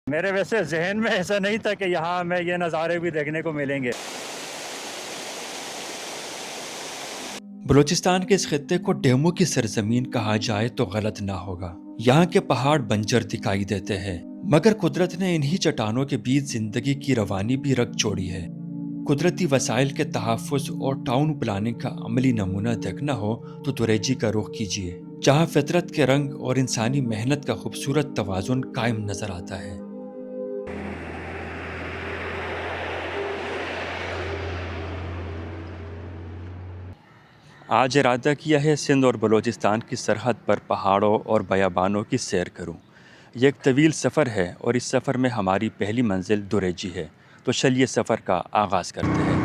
मेरे वैसे जहन में ऐसा नहीं था कि यहाँ हमें ये नज़ारे भी देखने को मिलेंगे। बलूचिस्तान के इस खित्ते को डेमो की सरजमीन कहा जाए तो गलत ना होगा। यहाँ के पहाड़ बंजर दिखाई देते हैं, मगर कुदरत ने इन्हीं चट्टानों के बीच जिंदगी की रवानी भी रख छोड़ी है। कुदरती वसाइल के तहफ़्फ़ुज़ और टाउन प्लानिंग का अमली नमूना देखना हो तो दुरेजी का रुख कीजिए, जहाँ फितरत के रंग और इंसानी मेहनत का खूबसूरत तवाज़ुन कायम नजर आता है। आज इरादा किया है सिंध और बलूचिस्तान की सरहद पर पहाड़ों और बयाबानों की सैर करूं। यह एक तवील सफ़र है और इस सफ़र में हमारी पहली मंजिल दुरेजी है। तो चलिए सफ़र का आगाज़ करते हैं।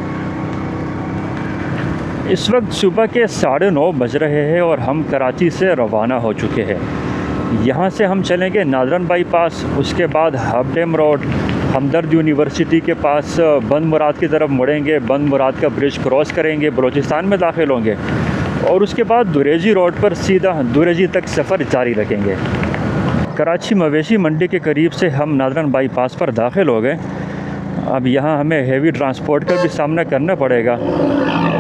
इस वक्त सुबह के 9:30 बज रहे हैं और हम कराची से रवाना हो चुके हैं। यहाँ से हम चलेंगे नादरन बाईपास, उसके बाद हब डैम रोड, हमदर्द यूनिवर्सिटी के पास बंद मुराद की तरफ मुड़ेंगे, बंद मुराद का ब्रिज क्रॉस करेंगे, बलूचिस्तान में दाखिल होंगे और उसके बाद दुरेजी रोड पर सीधा दुरेजी तक सफ़र जारी रखेंगे। कराची मवेशी मंडी के करीब से हम नादरन बाईपास पर दाखिल हो गए। अब यहाँ हमें हेवी ट्रांसपोर्ट का भी सामना करना पड़ेगा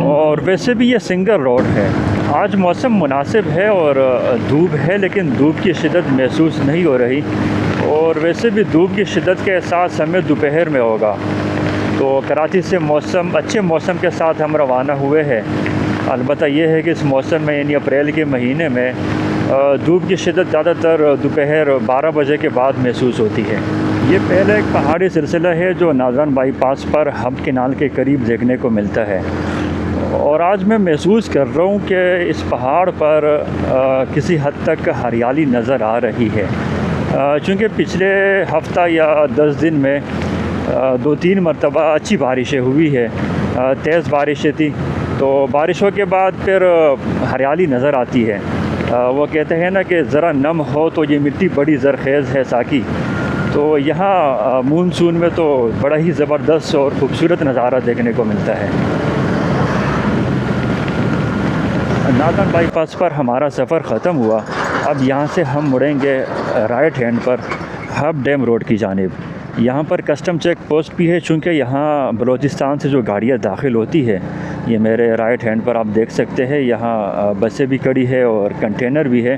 और वैसे भी ये सिंगल रोड है। आज मौसम मुनासिब है और धूप है, लेकिन धूप की शिद्दत महसूस नहीं हो रही और वैसे भी धूप की शिद्दत के एहसास हमें दोपहर में होगा। तो कराची से अच्छे मौसम के साथ हम रवाना हुए हैं। अलबत्ता ये है कि इस मौसम में यानी अप्रैल के महीने में धूप की शिद्दत ज़्यादातर दोपहर 12 बजे के बाद महसूस होती है। ये पहला एक पहाड़ी सिलसिला है जो नादरन बाईपास पर हब केनाल के करीब देखने को मिलता है और आज मैं महसूस कर रहा हूँ कि इस पहाड़ पर किसी हद तक हरियाली नज़र आ रही है, चूँकि पिछले हफ्ता या 10 दिन में 2-3 मरतबा अच्छी बारिशें हुई है, तेज़ बारिशें थी। तो बारिशों के बाद फिर हरियाली नज़र आती है। वो कहते हैं ना कि ज़रा नम हो तो ये मिट्टी बड़ी ज़रख़ेज़ है साकी। तो यहाँ मानसून में तो बड़ा ही ज़बरदस्त और ख़ूबसूरत नज़ारा देखने को मिलता है। नादरन बाईपास पर हमारा सफ़र ख़त्म हुआ। अब यहाँ से हम मुड़ेंगे राइट हैंड पर हब डैम रोड की जानिब। यहाँ पर कस्टम चेक पोस्ट भी है, चूँकि यहाँ बलूचिस्तान से जो गाड़ियाँ दाखिल होती है, ये मेरे राइट हैंड पर आप देख सकते हैं, यहाँ बसें भी खड़ी है और कंटेनर भी है।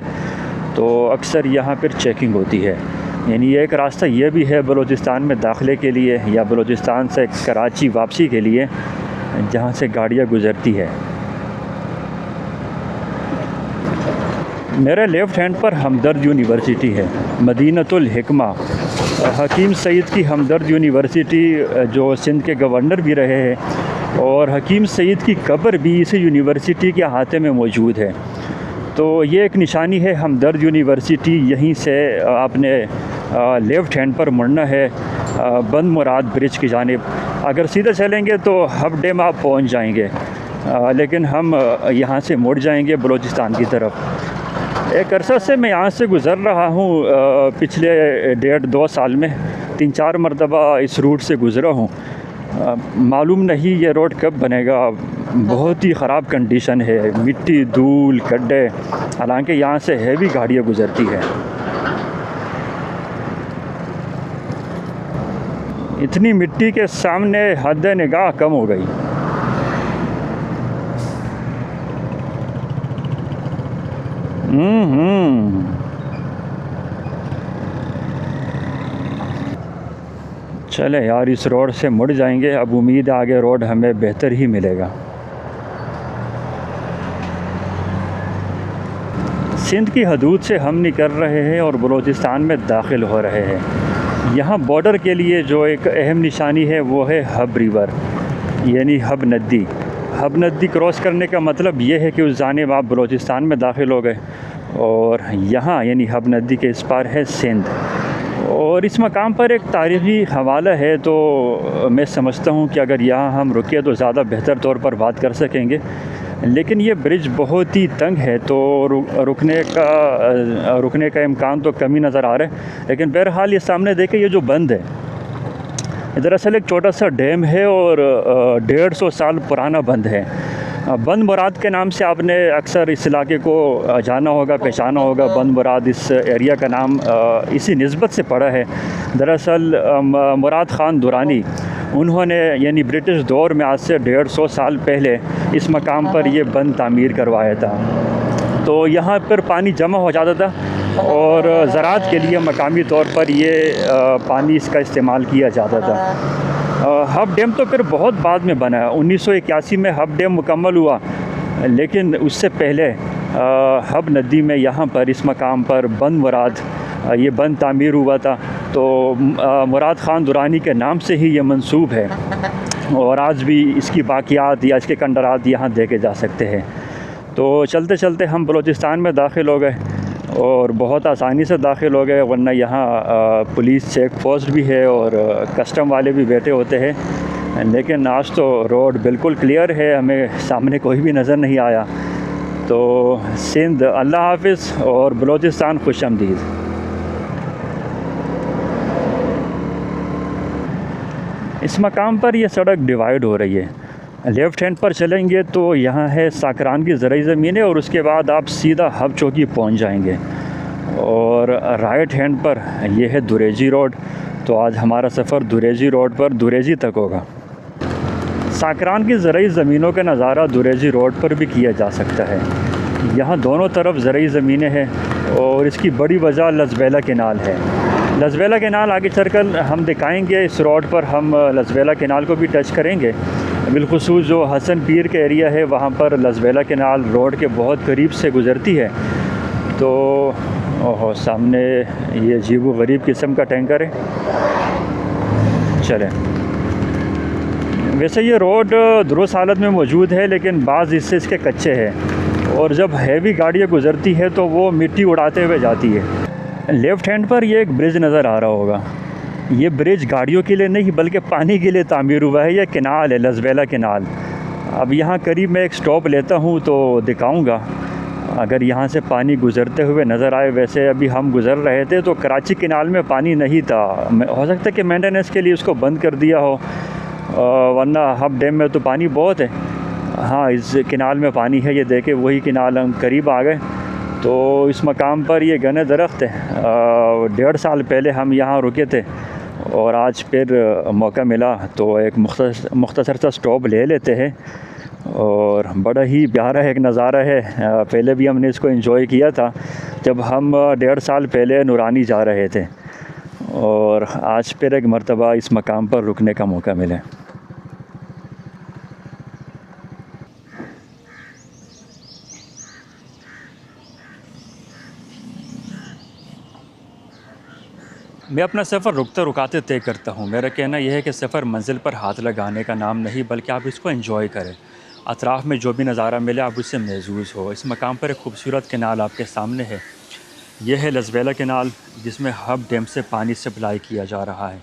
तो अक्सर यहाँ पर चेकिंग होती है। यानी एक रास्ता ये भी है बलूचिस्तान में दाखिले के लिए या बलूचिस्तान से कराची वापसी के लिए, जहाँ से गाड़ियाँ गुज़रती है। मेरे लेफ़्ट हैंड पर हमदर्द यूनिवर्सिटी है, मदीनतुल हिकमा। हकीम सईद की हमदर्द यूनिवर्सिटी जो सिंध के गवर्नर भी रहे हैं और हकीम सईद की कब्र भी इसी यूनिवर्सिटी के अहाते में मौजूद है। तो ये एक निशानी है हमदर्द यूनिवर्सिटी। यहीं से आपने लेफ़्ट हैंड पर मुड़ना है बंद मुराद ब्रिज की जानिब। अगर सीधे चलेंगे तो हब डैम आप पहुंच जाएंगे, लेकिन हम यहाँ से मुड़ जाएंगे बलूचिस्तान की तरफ। एक अरसा से मैं यहाँ से गुज़र रहा हूँ, पिछले 1.5-2 साल में 3-4 मरतबा इस रूट से गुज़रा हूँ। मालूम नहीं ये रोड कब बनेगा। बहुत ही ख़राब कंडीशन है, मिट्टी, धूल, गड्ढे। हालांकि यहाँ से हैवी गाड़ियाँ गुज़रती है। इतनी मिट्टी के सामने हद निगाह कम हो गई। चले यार, इस रोड से मुड़ जाएंगे। अब उम्मीद है आगे रोड हमें बेहतर ही मिलेगा। सिंध की हदूद से हम निकल रहे हैं और बलूचिस्तान में दाखिल हो रहे हैं। यहाँ बॉर्डर के लिए जो एक अहम निशानी है वो है हब रिवर, यानी हब नदी। हब नदी क्रॉस करने का मतलब ये है कि उस जानिब आप बलूचिस्तान में दाखिल हो गए और यहाँ यानी हब नदी के इस पार है सिंध। और इस मकाम पर एक तारीख़ी हवाला है, तो मैं समझता हूँ कि अगर यहाँ हम रुके तो ज़्यादा बेहतर तौर पर बात कर सकेंगे। लेकिन ये ब्रिज बहुत ही तंग है, तो रुकने का इम्कान तो कम ही नज़र आ रहा है। लेकिन बहरहाल ये सामने देखें, ये जो बंद है, दरअसल एक छोटा सा डैम है और 150 साल पुराना बंद है। बंद मुराद के नाम से आपने अक्सर इस इलाके को जाना होगा, पहचाना होगा। बंद मुराद इस एरिया का नाम इसी निस्बत से पड़ा है। दरअसल मुराद ख़ान दुरानी उन्होंने यानी ब्रिटिश दौर में आज से 150 साल पहले इस मकाम पर ये बंद तामीर करवाया था। तो यहाँ पर पानी जमा हो जाता था और ज़राअत के लिए मकामी तौर पर ये पानी इसका इस्तेमाल किया जाता था। हब डैम तो फिर बहुत बाद में बना है। 1981 में हब डैम मुकम्मल हुआ, लेकिन उससे पहले हब नदी में यहाँ पर इस मकाम पर बंद मुराद ये बंद तामीर हुआ था। तो मुराद ख़ान दुरानी के नाम से ही ये मंसूब है और आज भी इसकी बाक़ियात या इसके कंडरात यहाँ देखे जा सकते हैं। तो चलते चलते हम बलूचिस्तान में दाखिल हो गए और बहुत आसानी से दाखिल हो गए, वरना यहाँ पुलिस चेक पोस्ट भी है और कस्टम वाले भी बैठे होते हैं। लेकिन आज तो रोड बिल्कुल क्लियर है, हमें सामने कोई भी नज़र नहीं आया। तो सिंध अल्लाह हाफ़िज़ और बलूचिस्तान खुश आमदीद। इस मकाम पर यह सड़क डिवाइड हो रही है। लेफ़्ट हैंड पर चलेंगे तो यहाँ है साकरान की ज़रई ज़मीन है और उसके बाद आप सीधा हब चौकी पहुँच जाएंगे। और राइट हैंड पर यह है दुरेजी रोड। तो आज हमारा सफ़र दुरेजी रोड पर दुरेजी तक होगा। साकरान की ज़रई ज़मीनों का नज़ारा दुरेजी रोड पर भी किया जा सकता है। यहाँ दोनों तरफ ज़रई ज़मीनें हैं और इसकी बड़ी वजह लजबेला केनाल है। लजबेला केनाल आगे चलकर हम दिखाएंगे। इस रोड पर हम लजबेला केनाल को भी टच करेंगे। बिलखुसूस जो हसन पीर का एरिया है वहाँ पर लजबेला केनाल रोड के बहुत करीब से गुज़रती है। तो ओहो, सामने ये अजीब गरीब किस्म का टैंकर है। चलें, वैसे ये रोड दुरुस्त हालत में मौजूद है, लेकिन बाज़ हिस्से इसके कच्चे हैं और जब हैवी गाड़ियाँ गुज़रती है तो वो मिट्टी उड़ाते हुए जाती है। लेफ़्ट हैंड पर ये एक ब्रिज नज़र आ रहा होगा। ये ब्रिज गाड़ियों के लिए नहीं बल्कि पानी के लिए तामीर हुआ है। यह केनाल है, लजबेला केनाल। अब यहाँ करीब मैं एक स्टॉप लेता हूँ तो दिखाऊँगा, अगर यहाँ से पानी गुज़रते हुए नज़र आए। वैसे अभी हम गुज़र रहे थे तो कराची केनाल में पानी नहीं था। हो सकता है कि मेंटेनेंस के लिए उसको बंद कर दिया हो, वरना हब डैम में तो पानी बहुत है। हाँ, इस केनाल में पानी है, ये देखे वही केनाल। हम करीब आ गए। तो इस मकाम पर ये घने दरख्त है। 1.5 साल पहले हम यहाँ रुके थे और आज फिर मौका मिला तो एक मुख्तसर सा स्टॉप ले लेते हैं। और बड़ा ही प्यारा एक नज़ारा है। पहले भी हमने इसको एंजॉय किया था जब हम 1.5 साल पहले नूरानी जा रहे थे और आज फिर एक मर्तबा इस मकाम पर रुकने का मौका मिले। मैं अपना सफ़र रुकते रुकाते तय करता हूँ। मेरा कहना यह है कि सफ़र मंजिल पर हाथ लगाने का नाम नहीं, बल्कि आप इसको एंजॉय करें। अतराफ़ में जो भी नज़ारा मिले आप उससे महसूस हो। इस मकाम पर एक खूबसूरत केनाल आपके सामने है। यह है लजबेला केनाल, जिसमें हब डैम से पानी सप्लाई किया जा रहा है।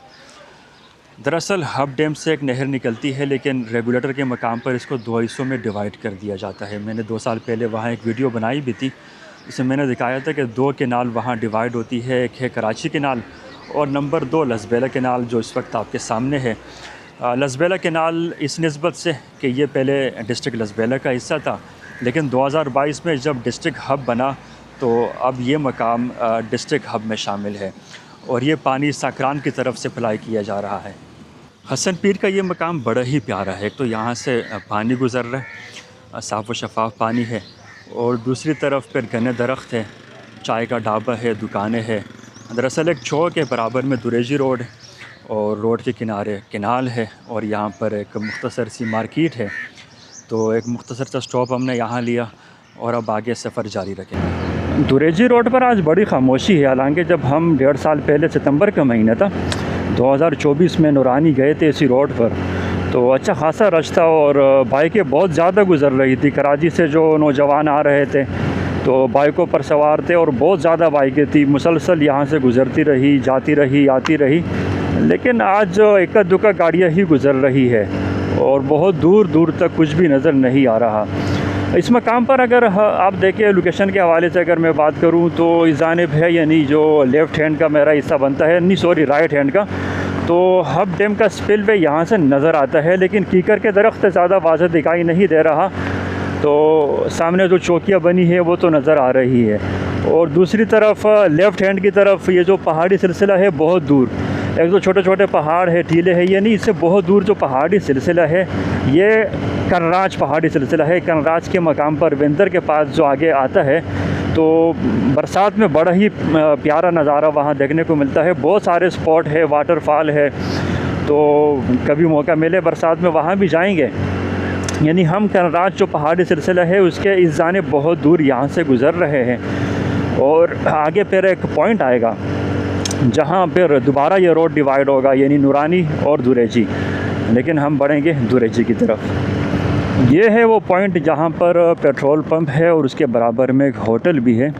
दरअसल हब डैम से एक नहर निकलती है, लेकिन रेगुलेटर के मकाम पर इसको 2 हिस्सों में डिवाइड कर दिया जाता है। मैंने 2 साल पहले वहाँ एक वीडियो बनाई भी थी। इसमें मैंने दिखाया था कि 2 केनाल वहाँ डिवाइड होती है। एक है कराची केनाल और नंबर 2 लजबेला केनाल, जो इस वक्त आपके सामने है। लजबेला केनाल इस निस्बत से कि ये पहले डिस्ट्रिक्ट लजबेला का हिस्सा था, लेकिन 2022 में जब डिस्ट्रिक्ट हब बना तो अब ये मकाम डिस्ट्रिक्ट हब में शामिल है और ये पानी साकरान की तरफ सप्लाई किया जा रहा है। हसन पीर का ये मकाम बड़ा ही प्यारा है। एक तो यहाँ से पानी गुज़र रहा है, साफ़ व शफ़ाफ़ पानी है, और दूसरी तरफ फिर घने दरख्त है, चाय का ढाबा है, दुकानें हैं। दरअसल एक चौक के बराबर में दुरेजी रोड है और रोड के किनारे केनाल है और यहाँ पर एक मुख्तसर सी मार्केट है। तो एक मुख्तसर सा स्टॉप हमने यहाँ लिया और अब आगे सफ़र जारी रखें। दुरेजी रोड पर आज बड़ी खामोशी है। हालांकि जब हम 1.5 साल पहले सितंबर का महीना था 2024 में नूरानी गए थे इसी रोड पर, तो अच्छा खासा रश था और बाइकें बहुत ज़्यादा गुज़र रही थी। कराची से जो नौजवान आ रहे थे तो बाइकों पर सवार थे और बहुत ज़्यादा बाइकें थी, मुसलसल यहाँ से गुज़रती रही, जाती रही, आती रही। लेकिन आज इक्का दुक्का गाड़ियाँ ही गुज़र रही है और बहुत दूर दूर तक कुछ भी नज़र नहीं आ रहा। इस मकाम पर अगर आप देखें लोकेशन के हवाले से अगर मैं बात करूँ तो इस जानिब है, यानी जो लेफ़्ट हैंड का मेरा हिस्सा बनता है, नहीं सॉरी राइट हैंड का, तो हब डैम का स्पिल वे यहाँ से नज़र आता है। लेकिन कीकर के दरख्त ज़्यादा वाज़ेह दिखाई नहीं दे रहा तो सामने जो चौकियाँ बनी है वो तो नज़र आ रही है, और दूसरी तरफ लेफ़्ट हैंड की तरफ ये जो पहाड़ी सिलसिला है बहुत दूर, एक तो छोटे छोटे पहाड़ है, टीले है, ये नहीं, इससे बहुत दूर जो पहाड़ी सिलसिला है ये कनराज पहाड़ी सिलसिला है। कनराज के मकाम पर वेंदर के पास जो आगे आता है, तो बरसात में बड़ा ही प्यारा नज़ारा वहाँ देखने को मिलता है। बहुत सारे स्पॉट है, वाटरफॉल है, तो कभी मौका मिले बरसात में वहाँ भी जाएंगे। यानी हम कनराज जो पहाड़ी सिलसिला है उसके इस जानिब बहुत दूर यहाँ से गुज़र रहे हैं, और आगे फिर एक पॉइंट आएगा जहाँ फिर दोबारा ये रोड डिवाइड होगा, यानी नूरानी और दुरेजी, लेकिन हम बढ़ेंगे दुरेजी की तरफ। ये है वो पॉइंट जहाँ पर पेट्रोल पंप है और उसके बराबर में एक होटल भी है।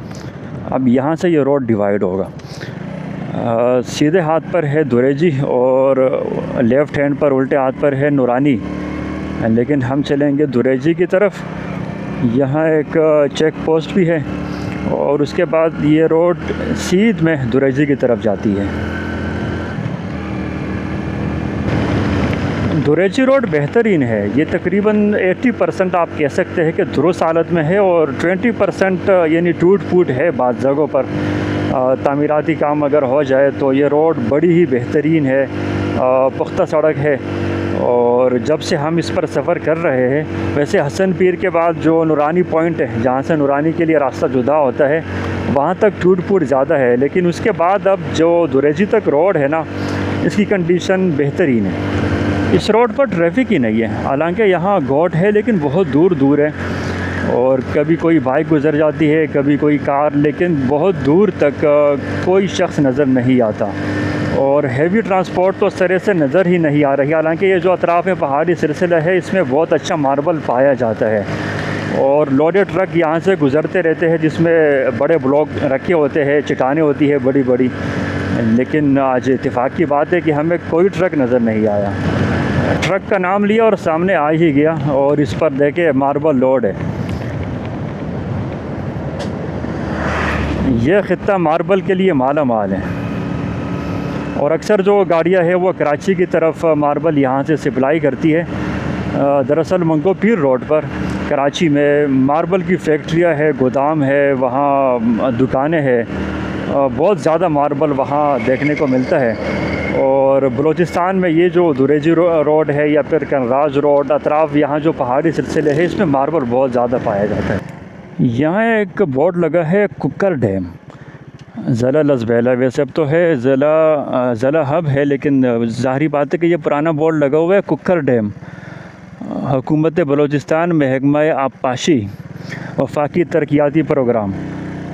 अब यहाँ से ये रोड डिवाइड होगा, सीधे हाथ पर है दुरेजी और लेफ़्ट हैंड पर उल्टे हाथ पर है नूरानी, लेकिन हम चलेंगे दुरेजी की तरफ। यहाँ एक चेक पोस्ट भी है, और उसके बाद ये रोड सीध में दुरेजी की तरफ जाती है। दुरेजी रोड बेहतरीन है, ये तकरीबन 80% आप कह सकते हैं कि दुरुस्त हालत में है, और 20% यानी टूट फूट है बाज़ जगहों पर। तामीराती काम अगर हो जाए तो ये रोड बड़ी ही बेहतरीन है, पुख्ता सड़क है। और जब से हम इस पर सफ़र कर रहे हैं, वैसे हसन पीर के बाद जो नूरानी पॉइंट है जहाँ से नूरानी के लिए रास्ता जुदा होता है, वहाँ तक टूट फूट ज़्यादा है, लेकिन उसके बाद अब जो दुरेजी तक रोड है ना, इसकी कंडीशन बेहतरीन है। इस रोड पर ट्रैफिक ही नहीं है, हालांकि यहाँ गोट है लेकिन बहुत दूर दूर है, और कभी कोई बाइक गुज़र जाती है, कभी कोई कार, लेकिन बहुत दूर तक कोई शख्स नज़र नहीं आता, और हैवी ट्रांसपोर्ट तो सरे से नज़र ही नहीं आ रही। हालांकि ये जो अतराफ़ में पहाड़ी सिलसिला है इसमें बहुत अच्छा मार्बल पाया जाता है, और लोडेड ट्रक यहाँ से गुज़रते रहते हैं जिसमें बड़े ब्लॉक रखे होते हैं, चट्टानें होती है बड़ी बड़ी, लेकिन आज इत्तेफाक की बात है कि हमें कोई ट्रक नज़र नहीं आया। ट्रक का नाम लिया और सामने आ ही गया, और इस पर देखे मार्बल लोड है। यह ख़ित्ता मार्बल के लिए माला माल है, और अक्सर जो गाड़ियाँ हैं वो कराची की तरफ मार्बल यहाँ से सप्लाई करती है। दरअसल मंगो पीर रोड पर कराची में मार्बल की फैक्ट्रियाँ है, गोदाम है, वहाँ दुकानें हैं, बहुत ज़्यादा मार्बल वहाँ देखने को मिलता है। और बलूचिस्तान में ये जो दुरेजी रोड है या फिर कनराज रोड, अतराफ़ यहाँ जो पहाड़ी सिलसिले हैं, इसमें मार्बल बहुत ज़्यादा पाया जाता है। यहाँ एक बोर्ड लगा है कुकर डैम, ज़ला लज़बैला, वैसे अब तो है ज़ला हब है, लेकिन ज़ाहिरी बात है कि ये पुराना बोर्ड लगा हुआ है कुकर डैम। हुकूमत बलूचिस्तान महकमा आबपाशी वफाकी तरक्याती प्रोग्राम।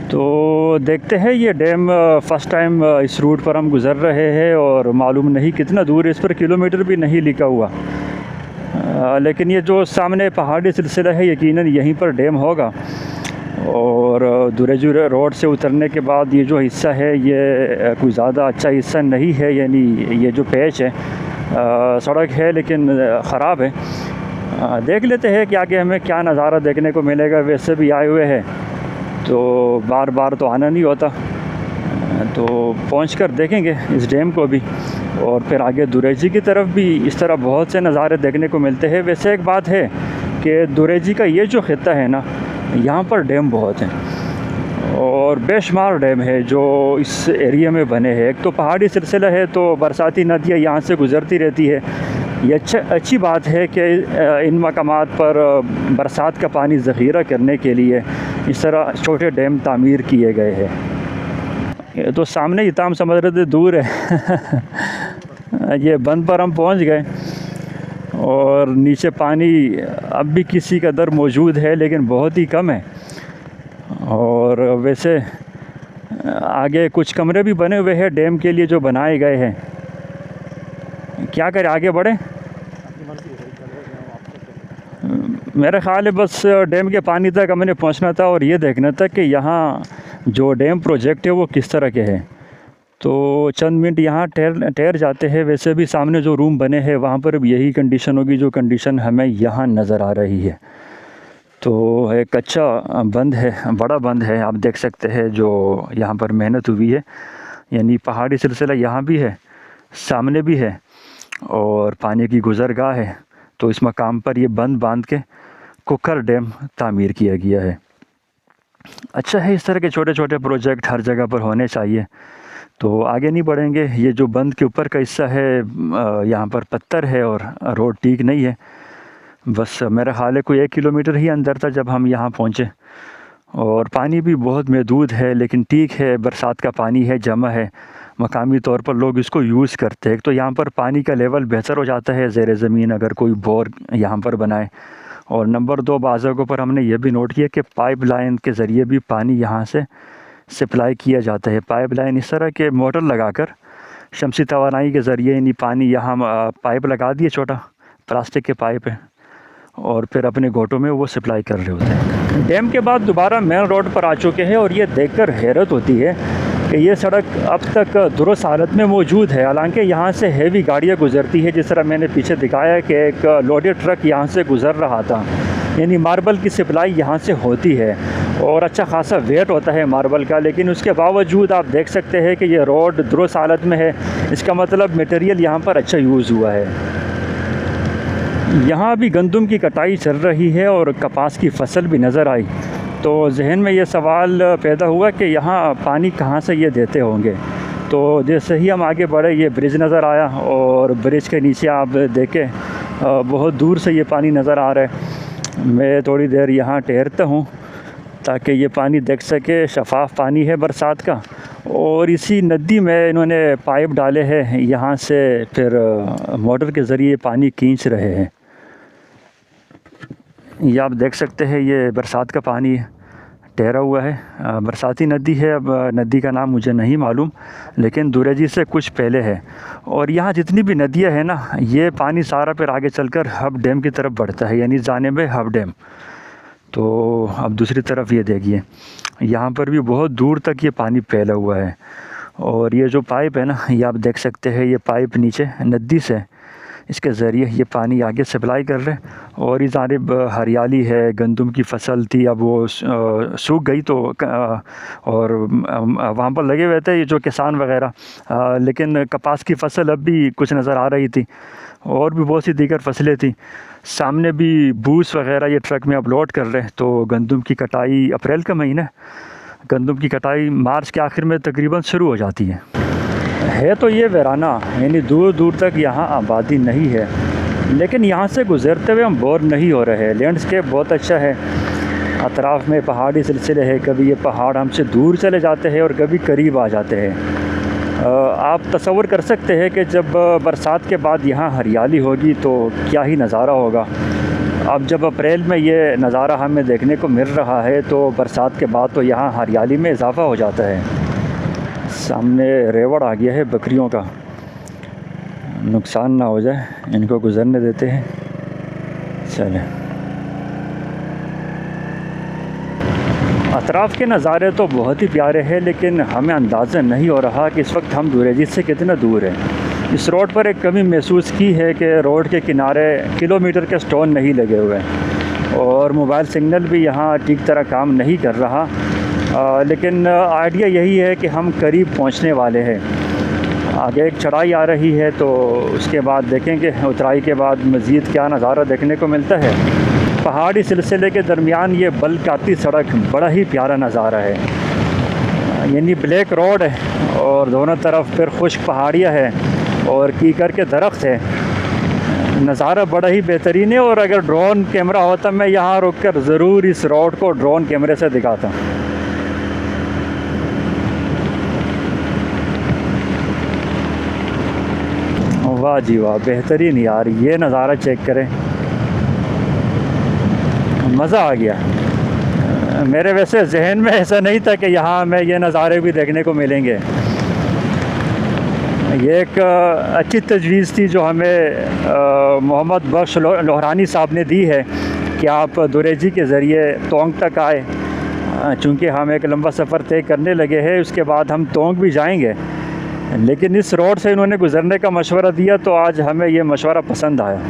तो देखते हैं ये डैम, फ़र्स्ट टाइम इस रूट पर हम गुज़र रहे हैं, और मालूम नहीं कितना दूर, इस पर किलोमीटर भी नहीं लिखा हुआ, लेकिन ये जो सामने पहाड़ी सिलसिला है यकीनन यहीं पर डैम होगा। और दुरेजी रोड से उतरने के बाद ये जो हिस्सा है ये कोई ज़्यादा अच्छा हिस्सा नहीं है, यानी ये जो पैच है सड़क है लेकिन ख़राब है। देख लेते हैं कि आगे हमें क्या नज़ारा देखने को मिलेगा। वैसे भी आए हुए हैं तो बार बार तो आना नहीं होता, तो पहुंचकर देखेंगे इस डैम को भी, और फिर आगे दुरेजी की तरफ भी इस तरह बहुत से नज़ारे देखने को मिलते हैं। वैसे एक बात है कि दुरेजी का ये जो खित्ता है ना, यहाँ पर डैम बहुत हैं, और बेशुमार डैम है जो इस एरिया में बने हैं। एक तो पहाड़ी सिलसिला है तो बरसाती नदियाँ यहाँ से गुज़रती रहती है। ये अच्छी बात है कि इन मकामात पर बरसात का पानी ज़ख़ीरा करने के लिए इस तरह छोटे डैम तामीर किए गए हैं। ये तो सामने ही ताम समझ रहे थे दूर है ये बंद पर हम पहुँच गए, और नीचे पानी अब भी किसी कदर मौजूद है लेकिन बहुत ही कम है। और वैसे आगे कुछ कमरे भी बने हुए हैं डैम के लिए जो बनाए गए हैं। क्या करें, आगे बढ़े? मेरा ख़्याल है बस डैम के पानी तक हमने पहुंचना था और ये देखना था कि यहाँ जो डैम प्रोजेक्ट है वो किस तरह के है। तो चंद मिनट यहाँ ठहर जाते हैं। वैसे भी सामने जो रूम बने हैं वहाँ पर भी यही कंडीशन होगी जो कंडीशन हमें यहाँ नज़र आ रही है। तो एक अच्छा बंद है, बड़ा बंद है, आप देख सकते हैं जो यहाँ पर मेहनत हुई है। यानी पहाड़ी सिलसिला यहाँ भी है, सामने भी है, और पानी की गुज़रगाह है। तो इस मकाम पर ये बंद बांध के कुकर डैम तामीर किया गया है। अच्छा है, इस तरह के छोटे छोटे प्रोजेक्ट हर जगह पर होने चाहिए, तो आगे नहीं बढ़ेंगे। ये जो बंद के ऊपर का हिस्सा है यहाँ पर पत्थर है और रोड ठीक नहीं है। बस मेरा ख्याल है कोई 1 किलोमीटर ही अंदर था जब हम यहाँ पहुँचे, और पानी भी बहुत महदूद है, लेकिन ठीक है, बरसात का पानी है, जमा है, मकामी तौर पर लोग इसको यूज़ करते हैं। तो यहाँ पर पानी का लेवल बेहतर हो जाता है ज़ेर ज़मीन अगर कोई बोर यहाँ पर बनाए। और नंबर 2, बाज़ जगहों पर हमने ये भी नोट किया कि पाइप लाइन के ज़रिए भी पानी यहाँ से सप्लाई किया जाता है। पाइप लाइन इस तरह के मोटर लगाकर शमसी तवानाई के ज़रिए यानी पानी यहाँ पाइप लगा दिए, छोटा प्लास्टिक के पाइप है, और फिर अपने घोटों में वो सप्लाई कर रहे होते हैं। डैम के बाद दोबारा मेन रोड पर आ चुके हैं, और ये देखकर हैरत होती है कि ये सड़क अब तक दुरुस्त हालत में मौजूद है। हालांकि यहाँ से हेवी गाड़ियाँ गुज़रती है, जिस तरह मैंने पीछे दिखाया कि एक लोडेड ट्रक यहाँ से गुज़र रहा था, यानी मार्बल की सप्लाई यहाँ से होती है और अच्छा खासा वेट होता है मार्बल का। लेकिन उसके बावजूद आप देख सकते हैं कि ये रोड दुरुस्त हालत में है। इसका मतलब मटेरियल यहाँ पर अच्छा यूज़ हुआ है। यहाँ अभी गंदम की कटाई चल रही है और कपास की फसल भी नज़र आई, तो जहन में ये सवाल पैदा हुआ कि यहाँ पानी कहाँ से ये देते होंगे। तो जैसे ही हम आगे बढ़े, ये ब्रिज नज़र आया, और ब्रिज के नीचे आप देखें बहुत दूर से ये पानी नज़र आ रहा है। मैं थोड़ी देर यहाँ ठहरता हूँ ताकि ये पानी देख सके, शफाफ पानी है बरसात का। और इसी नदी में इन्होंने पाइप डाले हैं, यहाँ से फिर मोटर के ज़रिए पानी खींच रहे हैं। ये आप देख सकते हैं, ये बरसात का पानी ठहरा हुआ है। बरसाती नदी है, अब नदी का नाम मुझे नहीं मालूम, लेकिन दुरेजी से कुछ पहले है। और यहाँ जितनी भी नदियाँ हैं ना, ये पानी सारा फिर आगे चलकर हब डैम की तरफ बढ़ता है, यानी जानिब हब डैम। तो अब दूसरी तरफ ये देखिए, यहाँ पर भी बहुत दूर तक ये पानी फैला हुआ है। और ये जो पाइप है ना, ये आप देख सकते हैं, ये पाइप नीचे नदी से इसके ज़रिए ये पानी आगे सप्लाई कर रहे हैं। और इस जानिब हरियाली है, गंदम की फसल थी, अब वो सूख गई, तो और वहाँ पर लगे हुए थे ये जो किसान वगैरह, लेकिन कपास की फसल अब भी कुछ नज़र आ रही थी, और भी बहुत सी दीगर फसलें थी। सामने भी बूस वगैरह ये ट्रक में अपलोड कर रहे हैं। तो गंदम की कटाई अप्रैल का महीना, गंदम की कटाई मार्च के आखिर में तकरीबन शुरू हो जाती है। तो ये वीराना, यानी दूर दूर तक यहाँ आबादी नहीं है, लेकिन यहाँ से गुज़रते हुए हम बोर नहीं हो रहे। लैंडस्केप बहुत अच्छा है, अतराफ़ में पहाड़ी सिलसिले हैं, कभी ये पहाड़ हमसे दूर चले जाते हैं और कभी करीब आ जाते हैं। आप तसव्वुर कर सकते हैं कि जब बरसात के बाद यहाँ हरियाली होगी तो क्या ही नज़ारा होगा। अब जब अप्रैल में ये नज़ारा हमें देखने को मिल रहा है, तो बरसात के बाद तो यहाँ हरियाली में इजाफ़ा हो जाता है। सामने रेवड़ आ गया है बकरियों का, नुकसान ना हो जाए, इनको गुज़रने देते हैं। चलें, अतराफ़ के नज़ारे तो बहुत ही प्यारे हैं, लेकिन हमें अंदाज़ा नहीं हो रहा कि इस वक्त हम दुरेजी से कितना दूर हैं। इस रोड पर एक कमी महसूस की है कि रोड के किनारे किलोमीटर के स्टोन नहीं लगे हुए, और मोबाइल सिग्नल भी यहाँ ठीक तरह काम नहीं कर रहा। लेकिन आइडिया यही है कि हम करीब पहुँचने वाले हैं। आगे एक चढ़ाई आ रही है, तो उसके बाद देखेंगे उतराई के बाद मज़ीद क्या नज़ारा देखने को मिलता है। पहाड़ी सिलसिले के दरमियान ये बलकाती सड़क बड़ा ही प्यारा नज़ारा है, यानी ब्लैक रोड है और दोनों तरफ फिर खुश्क पहाड़ियाँ हैं और कीकर के दरख्त है। नज़ारा बड़ा ही बेहतरीन है, और अगर ड्रोन कैमरा होता मैं यहाँ रुक कर ज़रूर इस रोड को ड्रोन कैमरे से दिखाता। वाह जी वाह, बेहतरीन यार, ये नज़ारा चेक करें, मज़ा आ गया। मेरे वैसे जहन में ऐसा नहीं था कि यहाँ हमें ये नज़ारे भी देखने को मिलेंगे। ये एक अच्छी तजवीज़ थी जो हमें मोहम्मद बख्श लोहरानी साहब ने दी है कि आप दुरेजी के ज़रिए तोंग तक आए। चूँकि हम एक लंबा सफ़र तय करने लगे हैं, उसके बाद हम तोंग भी जाएंगे, लेकिन इस रोड से इन्होंने गुज़रने का मशवरा दिया, तो आज हमें ये मशवरा पसंद आया।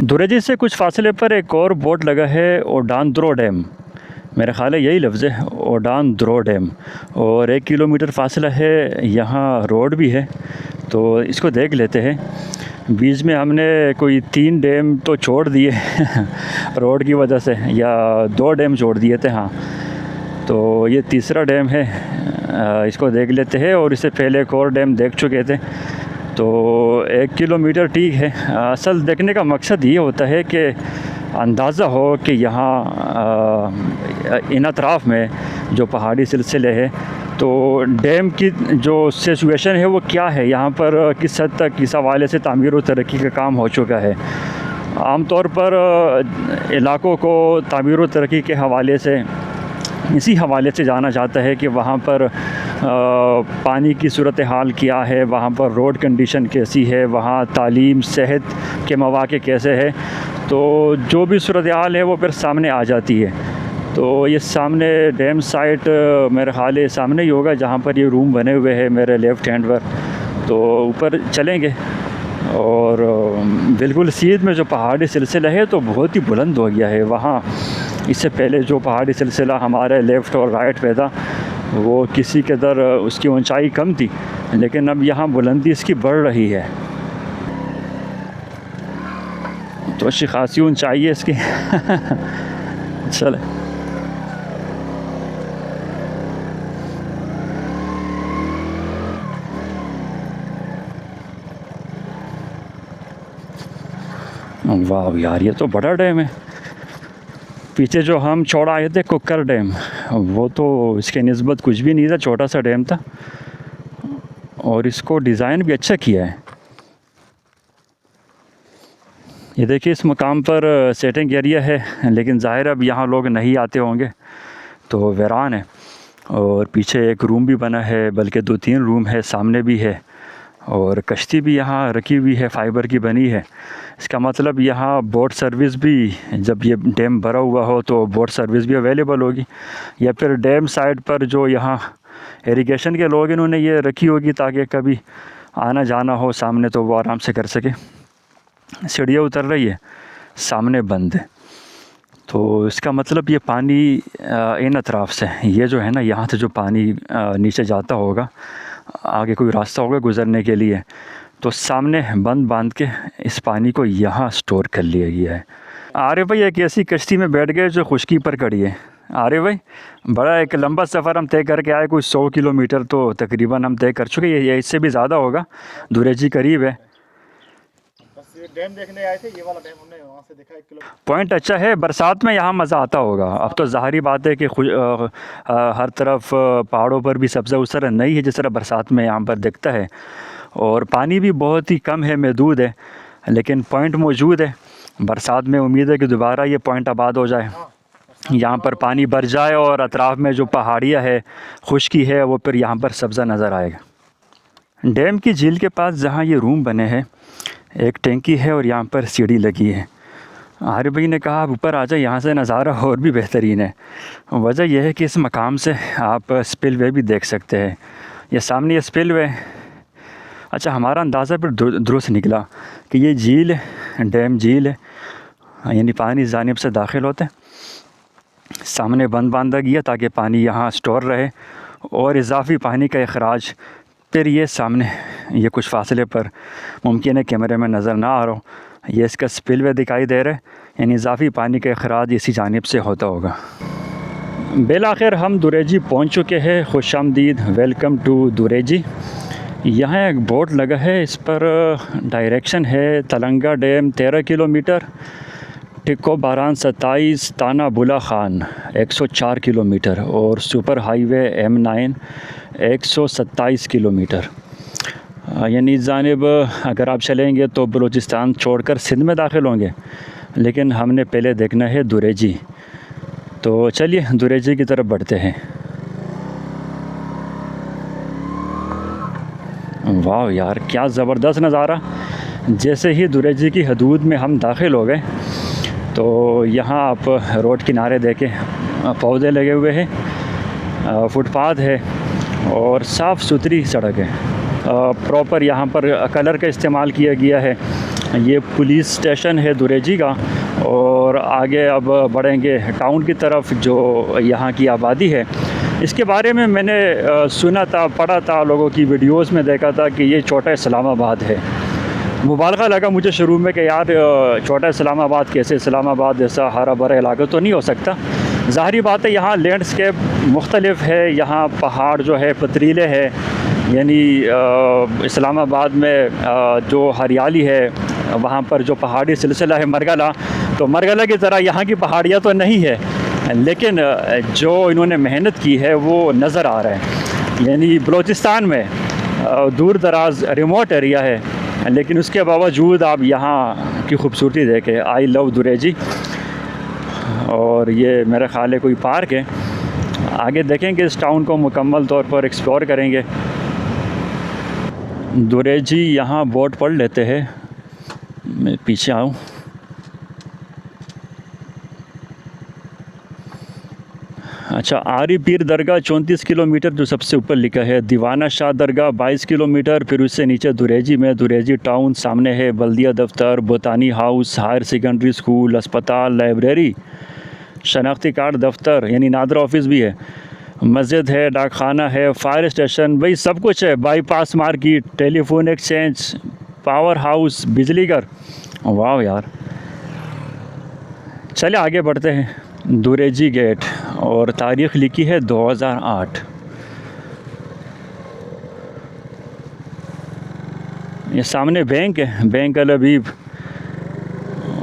दुरेजी से कुछ फासले पर एक और बोर्ड लगा है, ओडान-द्रो डैम, मेरा ख़्याल है यही लफ्ज़ है, ओडान-द्रो डैम, और 1 किलोमीटर फासला है। यहाँ रोड भी है, तो इसको देख लेते हैं। बीच में हमने कोई 3 डैम तो छोड़ दिए रोड की वजह से, या 2 डैम जोड़ दिए थे। हाँ, तो ये तीसरा डैम है, इसको देख लेते हैं। और इससे पहले एक और डैम देख चुके थे। तो 1 किलोमीटर ठीक है। असल देखने का मकसद ये होता है कि अंदाज़ा हो कि यहाँ इन अतराफ़ में जो पहाड़ी सिलसिले हैं, तो डैम की जो सिचुएशन है वो क्या है, यहाँ पर किस हद तक किस हवाले से तामीर व तरक्की का काम हो चुका है। आमतौर पर इलाक़ों को तामीर व तरक्की के हवाले से इसी हवाले से जाना जाता है कि वहाँ पर पानी की सूरत हाल क्या है, वहाँ पर रोड कंडीशन कैसी है, वहाँ तालीम सेहत के मौक़े कैसे है। तो जो भी सूरत हाल है वो फिर सामने आ जाती है। तो ये सामने डैम साइट मेरे ख़्याल है सामने ही होगा, जहाँ पर ये रूम बने हुए हैं मेरे लेफ़्ट हैंड पर। तो ऊपर चलेंगे और बिल्कुल सीध में जो पहाड़ी सिलसिला है तो बहुत ही बुलंद हो गया है वहाँ। इससे पहले जो पहाड़ी सिलसिला हमारे लेफ़्ट और राइट पे था वो किसी कदर उसकी ऊंचाई कम थी, लेकिन अब यहाँ बुलंदी इसकी बढ़ रही है। तो अच्छी खासी ऊंचाई है इसकी। चले वाह यार, ये तो बड़ा डैम है। पीछे जो हम छोड़ आए थे कुकर डैम, वो तो इसके निस्बत कुछ भी नहीं था, छोटा सा डैम था। और इसको डिज़ाइन भी अच्छा किया है। ये देखिए इस मकाम पर सेटिंग एरिया है, लेकिन ज़ाहिर अब यहाँ लोग नहीं आते होंगे, तो वीरान है। और पीछे एक रूम भी बना है, बल्कि 2-3 रूम है, सामने भी है। और कश्ती भी यहाँ रखी हुई है, फ़ाइबर की बनी है। इसका मतलब यहाँ बोट सर्विस भी, जब ये डैम भरा हुआ हो तो बोट सर्विस भी अवेलेबल होगी। या फिर डैम साइड पर जो यहाँ इरिगेशन के लोग इन्होंने ये रखी होगी ताकि कभी आना जाना हो सामने तो वो आराम से कर सके। सीढ़ियाँ उतर रही है, सामने बंद है। तो इसका मतलब ये पानी इन अतराफ़ से, ये जो है ना, यहाँ से जो पानी नीचे जाता होगा, आगे कोई रास्ता होगा गुज़रने के लिए, तो सामने बंद बांध के इस पानी को यहाँ स्टोर कर लिया गया है। आरे भाई एक ऐसी कश्ती में बैठ गए जो खुशकी पर खड़ी है। आरे भाई बड़ा एक लंबा सफ़र हम तय करके आए, कुछ 100 किलोमीटर तो तकरीबन हम तय कर चुके हैं, ये इससे भी ज़्यादा होगा। दुरेजी करीब है। बस ये डैम देखने आए थे, ये वाला डैम हमने वहाँ से देखा 1 किलोमीटर। पॉइंट अच्छा है, बरसात में यहाँ मज़ा आता होगा। अब तो ज़ाहिरी बात है कि हर तरफ पहाड़ों पर भी सब्ज़ा उस तरह नहीं है जिस तरह बरसात में यहाँ पर दिखता है। और पानी भी बहुत ही कम है, महदूद है, लेकिन पॉइंट मौजूद है। बरसात में उम्मीद है कि दोबारा ये पॉइंट आबाद हो जाए, यहाँ पर पानी भर जाए और अतराफ़ में जो पहाड़ियाँ है, खुश्की है, वो फिर यहाँ पर सब्ज़ा नज़र आएगा। डैम की झील के पास जहाँ ये रूम बने हैं, एक टैंकी है और यहाँ पर सीढ़ी लगी है। आरिफ भाई ने कहा आप ऊपर आ जाए, यहाँ से नज़ारा और भी बेहतरीन है। वजह यह है कि इस मकाम से आप स्पिलवे भी देख सकते हैं। ये सामने ये स्पिलवे। अच्छा, हमारा अंदाज़ा फिर दुरुस्त निकला कि ये झील है, डैम झील है, यानी पानी इस जानिब से दाखिल होता है, सामने बंद बांधा गया ताकि पानी यहाँ स्टोर रहे, और इजाफ़ी पानी का अखराज फिर ये सामने, ये कुछ फासले पर मुमकिन है कैमरे में नज़र ना आ रहा हो, ये इसका स्पिलवे दिखाई दे रहा है, यानी इजाफ़ी पानी का अखराज इसी जानिब से होता होगा। बिलाखिर हम दुरेजी पहुँच चुके हैं। खुशामदीद, वेलकम टू दुरेजी। यहाँ एक बोर्ड लगा है, इस पर डायरेक्शन है तलंगा डैम 13 किलोमीटर, टिक्को बारान 27, ताना बुला खान 104 किलोमीटर और सुपर हाईवे M9 127 किलोमीटर। यानी इस जानिब अगर आप चलेंगे तो बलूचिस्तान छोड़कर सिंध में दाखिल होंगे, लेकिन हमने पहले देखना है दुरेजी। तो चलिए दुरेजी की तरफ बढ़ते हैं। वाह यार, क्या ज़बरदस्त नज़ारा। जैसे ही दुरेजी की हदूद में हम दाखिल हो गए तो यहाँ आप रोड किनारे देखें पौधे लगे हुए हैं, फुटपाथ है और साफ़ सुथरी सड़क है। प्रॉपर यहाँ पर कलर का इस्तेमाल किया गया है। ये पुलिस स्टेशन है दुरेजी का। और आगे अब बढ़ेंगे टाउन की तरफ, जो यहाँ की आबादी है। इसके बारे में मैंने सुना था, पढ़ा था, लोगों की वीडियोस में देखा था कि ये छोटा इस्लामाबाद है। मुबालगा लगा मुझे शुरू में कि यार छोटा इस्लामाबाद कैसे, इस्लामाबाद जैसा हरा भरा इलाका तो नहीं हो सकता। ज़ाहिरी बात है यहाँ लैंडस्केप मुख्तलिफ है, यहाँ पहाड़ जो है पथरीले है, यानी इस्लामाबाद में जो हरियाली है वहाँ पर जो पहाड़ी सिलसिला है मरगला, तो मरगला की तरह यहाँ की पहाड़ियाँ तो नहीं है, लेकिन जो इन्होंने मेहनत की है वो नज़र आ रहा है। यानी बलूचिस्तान में दूर दराज रिमोट एरिया है, लेकिन उसके बावजूद आप यहाँ की खूबसूरती देखें। I love Dureji. और ये मेरा ख़्याल है कोई पार्क है। आगे देखेंगे, इस टाउन को मुकम्मल तौर पर एक्सप्लोर करेंगे। दुरेजी यहाँ बोर्ड पढ़ लेते हैं। मैं पीछे आऊँ। अच्छा, आरी पीर दरगाह 34 किलोमीटर जो सबसे ऊपर लिखा है। दीवाना शाह दरगाह 22 किलोमीटर, फिर उससे नीचे दुरेजी में दुरेजी टाउन, सामने है बल्दिया दफ्तर, बोतानी हाउस, हायर सेकेंडरी स्कूल, अस्पताल, लाइब्रेरी, शनाख्ती कार्ड दफ्तर यानी नादरा ऑफिस भी है, मस्जिद है, डाकखाना है, फायर स्टेशन, भाई सब कुछ है। Bypass market, telephone exchange, power house, बिजली घर। वाह यार, चले आगे बढ़ते हैं। दुरेजी गेट और तारीख़ लिखी है 2008। ये सामने बैंक है, बैंक अल हबीब,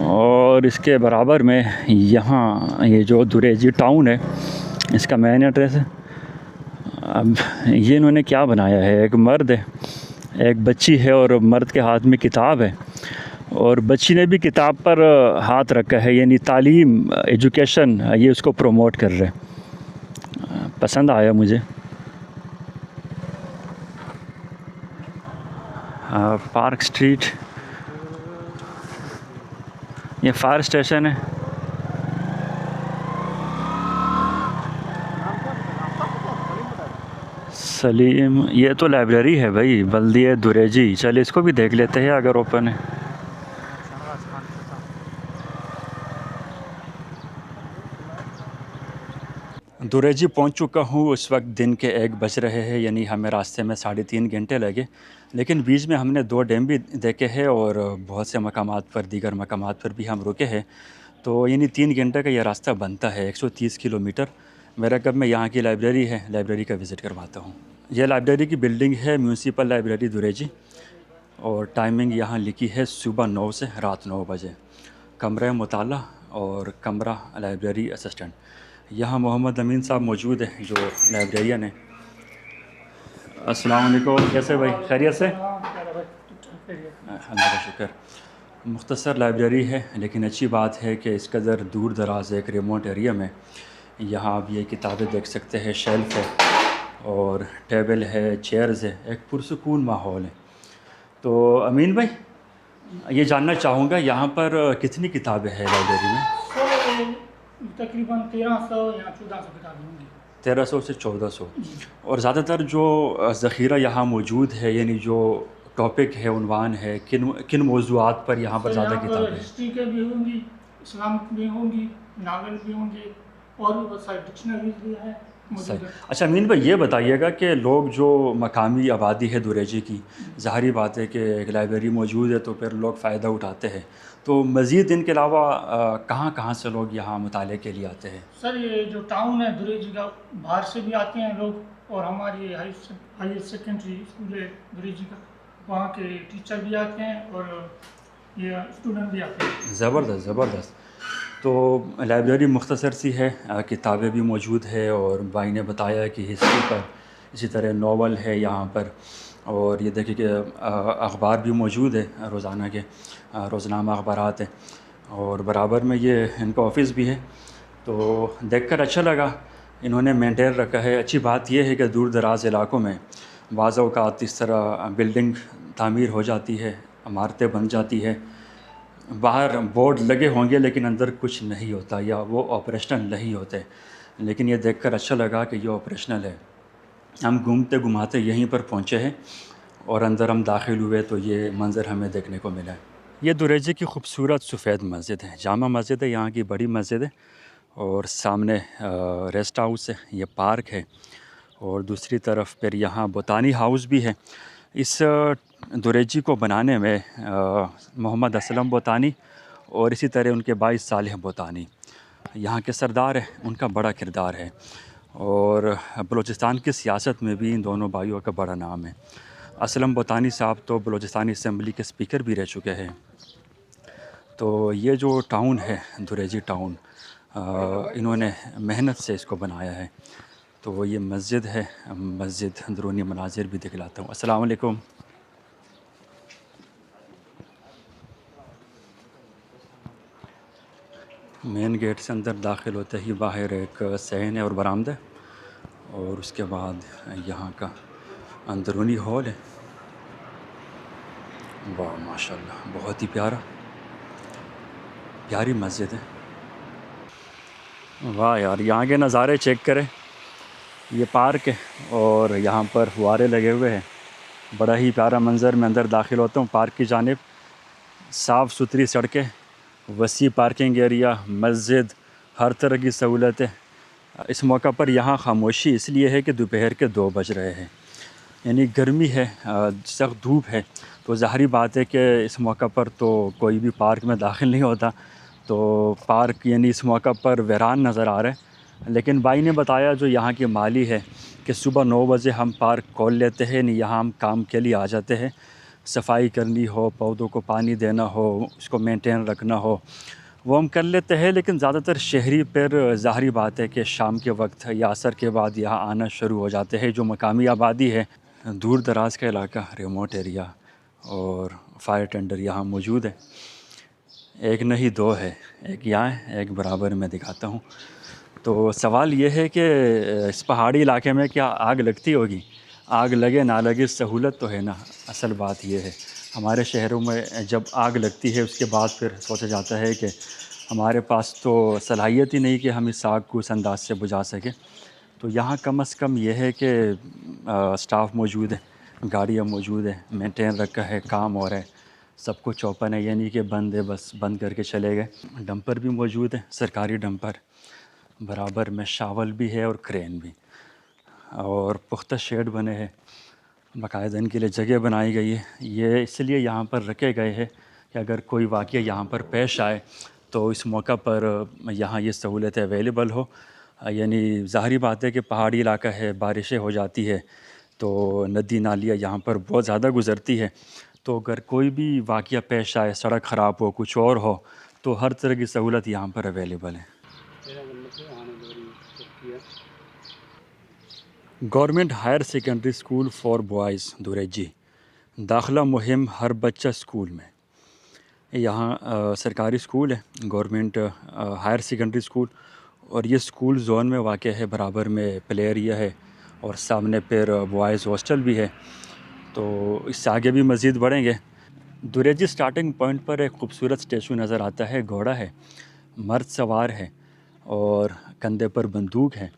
और इसके बराबर में यहाँ ये जो दुरेजी टाउन है इसका मेन एड्रेस है। अब ये इन्होंने क्या बनाया है, एक मर्द है, एक बच्ची है, और मर्द के हाथ में किताब है, और बच्ची ने भी किताब पर हाथ रखा है, यानी तालीम, एजुकेशन, ये उसको प्रमोट कर रहे हैं। पसंद आया मुझे। पार्क स्ट्रीट, ये फायर स्टेशन है। सलीम, ये तो लाइब्रेरी है भाई, बल्दिया दुरेजी। चल इसको भी देख लेते हैं अगर ओपन है। दुरेजी पहुंच चुका हूँ। इस वक्त दिन के 1 बज रहे हैं, यानी हमें रास्ते में 3.5 घंटे लगे, लेकिन बीच में हमने 2 डैम भी देखे हैं और बहुत से मकामात पर, दीगर मकामात पर भी हम रुके हैं। तो यानी 3 घंटे का यह रास्ता बनता है, 130 किलोमीटर। मेरा कब मैं यहाँ की लाइब्रेरी है, लाइब्रेरी का विज़िट करवाता हूँ। यह लाइब्रेरी की बिल्डिंग है, म्यूनसिपल लाइब्रेरी दुरेजी, और टाइमिंग यहाँ लिखी है सुबह 9 से रात 9 बजे। कमरा मुताला और कमरा लाइब्रेरी असिस्टेंट। यहाँ मोहम्मद अमीन साहब मौजूद हैं जो लाइब्रेरियन है। अस्सलाम वालेकुम, कैसे भाई, खैरियत से? अल्लाह का शुक्र। मुख्तसर लाइब्रेरी है, लेकिन अच्छी बात है कि इस कदर दूर दराज एक रिमोट एरिया में यहाँ आप ये किताबें देख सकते हैं। शेल्फ़ है और टेबल है, चेयर्स है, एक पुरसुकून माहौल है। तो अमीन भाई, ये जानना चाहूँगा यहाँ पर कितनी किताबें हैं लाइब्रेरी में? तकरीबन 1300 या 1400 किताबें होंगी। 1300 से 1400। और ज़्यादातर जो ज़ख़ीरा यहाँ मौजूद है, यानी जो टॉपिक है, उन्वान है, किन किन मौज़ूआत पर यहाँ पर ज़्यादा किताबें हैं? हिस्ट्री के भी होंगी, इस्लामिक भी होंगी, नावल भी होंगे, और भी बहुत सारी डिक्शनरीज भी है। सही। अच्छा अमीन भाई, ये बताइएगा कि लोग जो मकामी आबादी है दुरेजी की, ज़ाहिरी बात है कि एक लाइब्रेरी मौजूद है तो फिर लोग फ़ायदा उठाते हैं, तो मज़ीद इनके अलावा कहाँ कहाँ से लोग यहाँ मुताले के लिए आते हैं? सर ये जो टाउन है दुरेजी का, बाहर से भी आते हैं लोग, और हमारी हायर सेकेंडरी स्कूल है दुरेजी का, वहाँ के टीचर भी आते हैं और ये स्टूडेंट भी आते हैं। ज़बरदस्त ज़बरदस्त। तो लाइब्रेरी मुख्तसर सी है, किताबें भी मौजूद है, और भाई ने बताया कि हिस्ट्री पर, इसी तरह नावल है यहाँ पर, और ये देखिए कि अखबार भी मौजूद है, रोज़ाना के रोज़नामा अखबारात हैं, और बराबर में ये इनका ऑफ़िस भी है। तो देखकर अच्छा लगा, इन्होंने मेंटेन रखा है। अच्छी बात यह है कि दूर दराज इलाकों में बाज़ औक़ात इस तरह बिल्डिंग तामीर हो जाती है, इमारतें बन जाती है, बाहर बोर्ड लगे होंगे लेकिन अंदर कुछ नहीं होता, या वो ऑपरेशनल नहीं होते। लेकिन ये देखकर अच्छा लगा कि ये ऑपरेशनल है। हम घूमते घुमाते यहीं पर पहुँचे हैं, और अंदर हम दाखिल हुए तो ये मंज़र हमें देखने को मिला। ये दुरेजी की खूबसूरत सफ़ेद मस्जिद है, जामा मस्जिद है, यहाँ की बड़ी मस्जिद है, और सामने रेस्ट हाउस है, ये पार्क है, और दूसरी तरफ फिर यहाँ बोतानी हाउस भी है। इस दुरेजी को बनाने में मोहम्मद असलम बोतानी और इसी तरह उनके भाई सालिह बोतानी यहाँ के सरदार हैं, उनका बड़ा किरदार है। और बलूचिस्तान की सियासत में भी इन दोनों भाइयों का बड़ा नाम है। असलम बोतानी साहब तो बलूचिस्तानी असम्बली के स्पीकर भी रह चुके हैं। तो ये जो टाउन है दुरेजी टाउन, इन्होंने मेहनत से इसको बनाया है। तो ये मस्जिद है, मस्जिद अंदरूनी मनाजिर भी दिखलाता हूँ। अस्सलाम वालेकुम। मेन गेट से अंदर दाखिल होते ही बाहर एक सहन है और बरामदा, और उसके बाद यहाँ का अंदरूनी हॉल है। वाह माशाल्लाह, बहुत ही प्यारी मस्जिद है। वाह यार, यहाँ के नज़ारे चेक करें। ये पार्क है और यहाँ पर फुहारे लगे हुए हैं। बड़ा ही प्यारा मंज़र। मैं अंदर दाखिल होता हूँ पार्क की जानिब। साफ़ सुथरी सड़कें, वसी पार्किंग एरिया, मस्जिद, हर तरह की सहूलतें। इस मौका पर यहाँ खामोशी इसलिए है कि दोपहर के 2 बज रहे हैं, यानी गर्मी है, सख्त धूप है। तो ज़ाहिरी बात है कि इस मौका पर तो कोई भी पार्क में दाखिल नहीं होता। तो पार्क यानी इस मौका पर वीरान नज़र आ रहा है। लेकिन भाई ने बताया, जो यहाँ के माली है, कि सुबह 9 बजे हम पार्क खोल लेते हैं। नहीं, यहाँ हम काम के लिए आ जाते हैं। सफाई करनी हो, पौधों को पानी देना हो, उसको मेंटेन रखना हो, वो हम कर लेते हैं। लेकिन ज़्यादातर शहरी पर ज़ाहिरी बात है कि शाम के वक्त या असर के बाद यहाँ आना शुरू हो जाते हैं। जो मकामी आबादी है, दूर दराज का इलाका, रिमोट एरिया, और फायर टेंडर यहाँ मौजूद है। एक नहीं 2 है, एक यहाँ है, एक बराबर में दिखाता हूँ। तो सवाल ये है कि इस पहाड़ी इलाके में क्या आग लगती होगी? आग लगे ना लगे, सहूलत तो है ना। असल बात ये है, हमारे शहरों में जब आग लगती है उसके बाद फिर सोचा जाता है कि हमारे पास तो सलाहियत ही नहीं कि हम इस आग को उस अंदाज से बुझा सकें। तो यहाँ कम से कम ये है कि स्टाफ मौजूद है, गाड़ियाँ मौजूद है, मेंटेन रखा है, काम हो रहा है, सब कुछ ओपन है, यानी कि बंद है, बस बंद करके चले गए। डंपर भी मौजूद है, सरकारी डंपर। बराबर में शावल भी है और क्रेन भी, और पुख्ता शेड बने हैं। बाकायदा इनके लिए जगह बनाई गई है। ये इसलिए यहाँ पर रखे गए हैं कि अगर कोई वाक़या यहाँ पर पेश आए तो इस मौका पर यहाँ ये सहूलत अवेलेबल हो। यानी ज़ाहिरी बात है कि पहाड़ी इलाका है, बारिशें हो जाती है तो नदी नालियाँ यहाँ पर बहुत ज़्यादा गुज़रती है। तो अगर कोई भी वाक़या पेश आए, सड़क ख़राब हो, कुछ और हो, तो हर तरह की सहूलत यहाँ पर अवेलेबल है। Government higher secondary school for boys Dureji, दाखिला मुहिम हर बच्चा स्कूल में। यहाँ सरकारी स्कूल है, गवर्नमेंट हायर सेकेंडरी स्कूल, और ये स्कूल जोन में वाक़ है। बराबर में प्ले एरिया है और सामने पर बॉयज़ हॉस्टल भी है। तो इससे आगे भी मज़ीद बढ़ेंगे। दुरेजी स्टार्टिंग पॉइंट पर एक खूबसूरत स्टैचू नज़र आता है। घोड़ा है, मर्द सवार है और कंधे पर बंदूक है,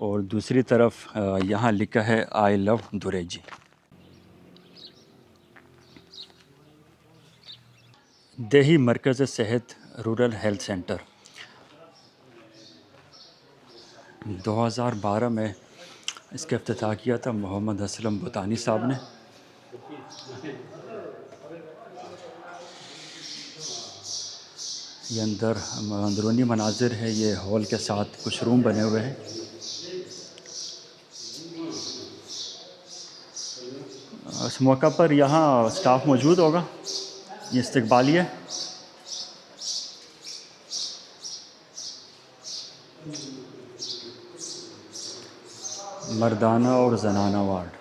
और दूसरी तरफ यहाँ लिखा है आई लव दुरेजी। देही मरकज़ सेहत रूरल हेल्थ सेंटर 2012 में इसका इफ्तिताह किया था मोहम्मद असलम बोतानी साहब ने। ये अंदरूनी मनाजिर है। ये हॉल के साथ कुछ रूम बने हुए हैं। इस मौका पर यहाँ स्टाफ मौजूद होगा। ये इस्तकबालिया है। मर्दाना और जनाना वार्ड,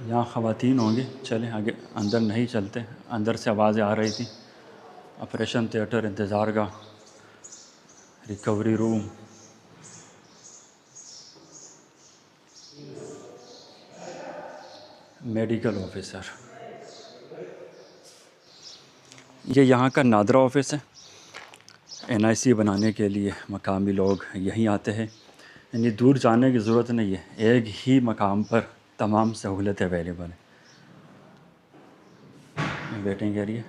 यहाँ ख़वातीन होंगी। चलें आगे, अंदर नहीं चलते, अंदर से आवाज़ें आ रही थी। ऑपरेशन थिएटर, इंतज़ार का, रिकवरी रूम, मेडिकल ऑफिसर। ये यहाँ का नादरा ऑफिस है। NIC बनाने के लिए मकामी लोग यहीं आते हैं, यानी दूर जाने की ज़रूरत नहीं है, एक ही मकाम पर तमाम सहूलतें अवेलेबल हैं। Waiting area.